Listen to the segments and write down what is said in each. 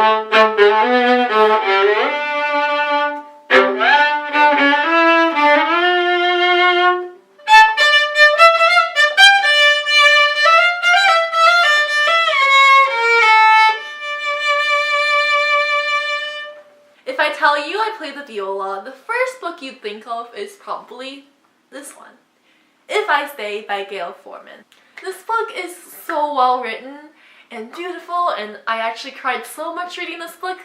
If I tell you I play the viola, the first book you'd think of is probably this one, If I Stay by Gayle Forman. This book is so well written and beautiful, and I actually cried so much reading this book.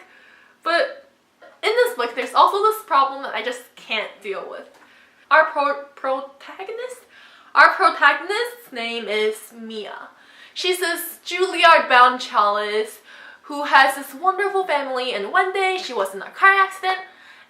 But in this book, there's also this problem that I just can't deal with. Our protagonist's name is Mia. She's this Juilliard-bound cellist who has this wonderful family, and one day she was in a car accident,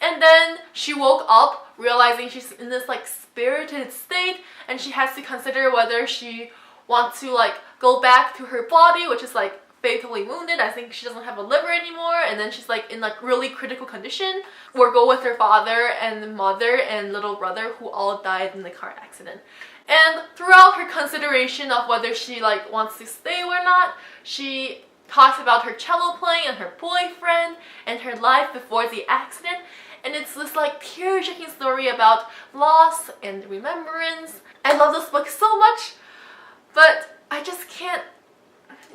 and then she woke up realizing she's in this like spirited state, and she has to consider whether she wants to like go back to her body, which is like fatally wounded. I think she doesn't have a liver anymore, and then she's like in like really critical condition, or go with her father and mother and little brother who all died in the car accident. And throughout her consideration of whether she like wants to stay or not, she talks about her cello playing and her boyfriend and her life before the accident, and it's this like tear-jerking story about loss and remembrance. I love this book so much, but I just can't.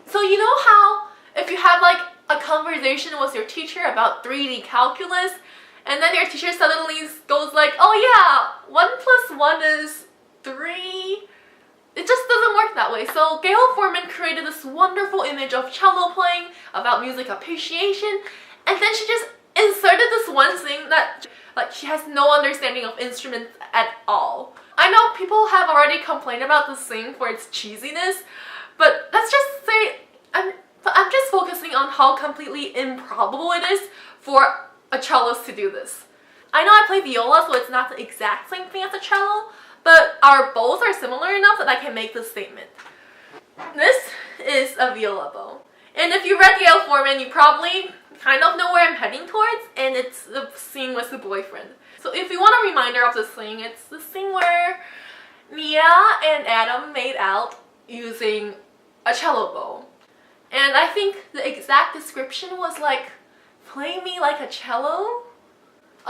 So you know how if you have like a conversation with your teacher about 3D calculus, and then your teacher suddenly goes like, oh yeah, 1 + 1 is 3? It just doesn't work that way. So Gayle Forman created this wonderful image of cello playing, about music appreciation, and then she just inserted this one thing that like she has no understanding of instruments at all. I know people have already complained about this thing for its cheesiness, but let's just say I'm just focusing on how completely improbable it is for a cellist to do this. I know I play viola, so it's not the exact same thing as a cello, but our bows are similar enough that I can make this statement. This is a viola bow. And if you read Gayle Forman, you probably kind of know where I'm heading towards, and it's the scene with the boyfriend. So if you want a reminder of this thing, it's the scene where Mia and Adam made out using a cello bow. And I think the exact description was like, play me like a cello?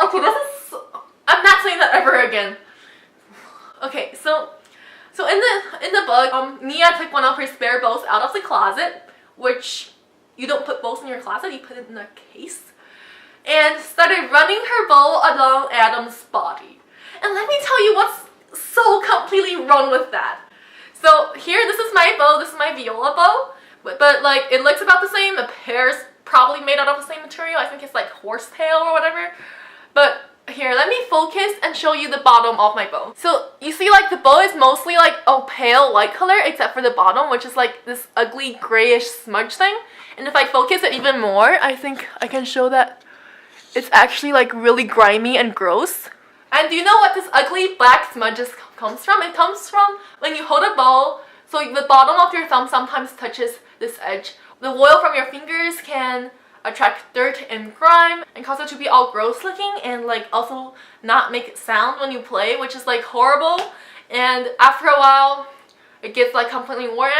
Okay, I'm not saying that ever again. Okay, so in the book, Mia took one of her spare bows out of the closet, which you don't put bows in your closet, you put it in a case, and started running her bow along Adam's body. And let me tell you what's so completely wrong with that. So here, this is my bow, this is my viola bow, but like it looks about the same. The hair's probably made out of the same material. I think it's like horsetail or whatever. But here, let me focus and show you the bottom of my bow. So you see like the bow is mostly like a pale white color except for the bottom, which is like this ugly grayish smudge thing. And if I focus it even more, I think I can show that it's actually like really grimy and gross. And do you know what this ugly black smudge comes from? It comes from when you hold a bow, so the bottom of your thumb sometimes touches this edge. The oil from your fingers can attract dirt and grime and cause it to be all gross looking, and like also not make sound when you play, which is like horrible. And after a while it gets like completely worn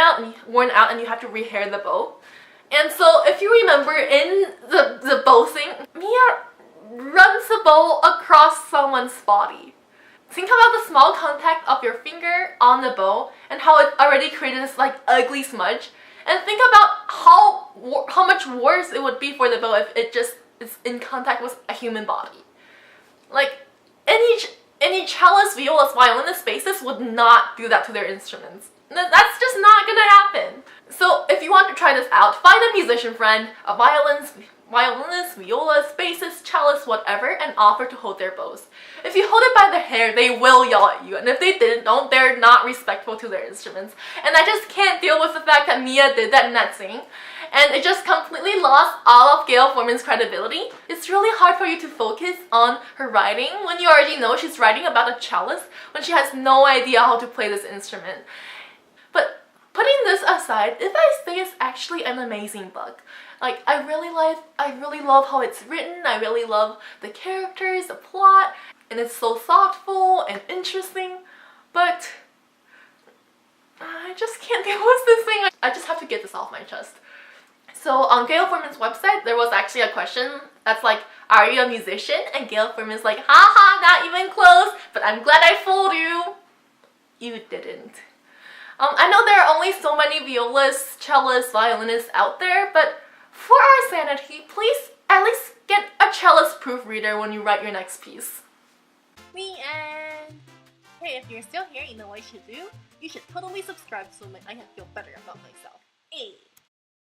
out and you have to rehair the bow. And so if you remember in the bow thing, Mia runs the bow across someone's body. Think about the small contact of your finger on the bow and how it already created this like ugly smudge. And think about how much worse it would be for the bow if it just is in contact with a human body. Like any cellist, violist, violinist, bassist would not do that to their instruments. That's just not gonna happen. So if you want to try this out, find a musician friend, a violinist, violist, bassist, cellist, whatever, and offer to hold their bows. If you hold it by the hair, they will yell at you, and if they don't, they're not respectful to their instruments. And I just can't deal with the fact that Mia did that in that scene, and it just completely lost all of Gayle Forman's credibility. It's really hard for you to focus on her writing when you already know she's writing about a cellist when she has no idea how to play this instrument. But putting this aside, If I Stay is actually an amazing book. Like, I really love how it's written, I really love the characters, the plot, and it's so thoughtful and interesting, but I just can't deal with this thing. I just have to get this off my chest. So on Gayle Forman's website, there was actually a question that's like, are you a musician? And Gayle Forman's like, haha, not even close, but I'm glad I fooled you. You didn't. I know there are only so many violists, cellists, violinists out there, but for our sanity, please at least get a cellist proofreader when you write your next piece. The end. Hey, if you're still here, you know what you should do? You should totally subscribe so I can feel better about myself. Hey.